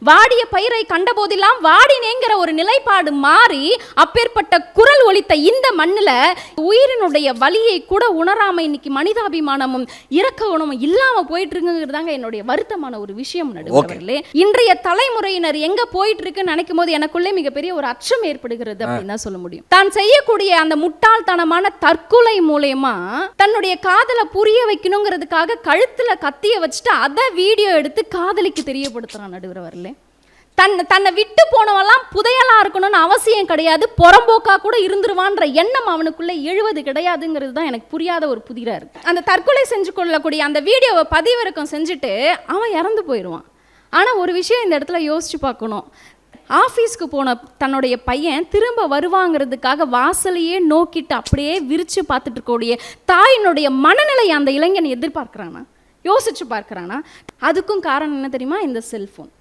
வாடிய பயிரை கண்டபோதெல்லாம் வாடினேங்கிற ஒரு நிலைப்பாடு மாறி அப்பேற்பட்ட குரல் ஒலித்த இந்த மண்ணுல உயிரினுடைய வலியை கூட உணராம இன்னைக்கு மனிதாபிமானமும் இரக்க குணமும் இல்லாம போயிட்டு இருக்குங்கிறதாங்க என்னுடைய வருத்தமான ஒரு விஷயம். நடுவர்களே, இன்றைய தலைமுறையினர் எங்க போயிட்டு இருக்குன்னு நினைக்கும் போது எனக்குள்ளே மிகப்பெரிய ஒரு அச்சம் ஏற்படுகிறது அப்படின்னு தான் சொல்ல முடியும். தான் செய்யக்கூடிய அந்த முட்டாள்தனமான தற்கொலை மூலமா தன்னுடைய காதலை புரிய வைக்கணுங்கிறதுக்காக கழுத்துல கத்திய வச்சுட்டு அதை வீடியோ எடுத்து காதலிக்கு தெரியப்படுத்துறான். நடுவர்களே, தன்னை விட்டு போனவெல்லாம் புதையலா இருக்கணும்னு அவசியம் கிடையாது, புறம்போக்கா கூட இருந்துருவான்ற எண்ணம் அவனுக்குள்ள எழுவது கிடையாதுங்கிறது தான் எனக்கு புரியாத ஒரு புதிரா இருக்கு. அந்த தற்கொலை செஞ்சு கொள்ளக்கூடிய அந்த வீடியோவை பதிவிறக்கம் செஞ்சுட்டு அவன் இறந்து போயிடுவான். ஆனால் ஒரு விஷயம் இந்த இடத்துல யோசிச்சு பார்க்கணும். ஆஃபீஸ்க்கு போன தன்னுடைய பையன் திரும்ப வருவாங்கிறதுக்காக வாசலையே நோக்கிட்டு அப்படியே விரிச்சு பார்த்துட்டு இருக்கக்கூடிய தாயினுடைய மனநிலை அந்த இளைஞன் எதிர்பார்க்கிறானா, யோசிச்சு பார்க்கிறானா? அதுக்கும் காரணம் என்ன தெரியுமா? இந்த செல்ஃபோன்.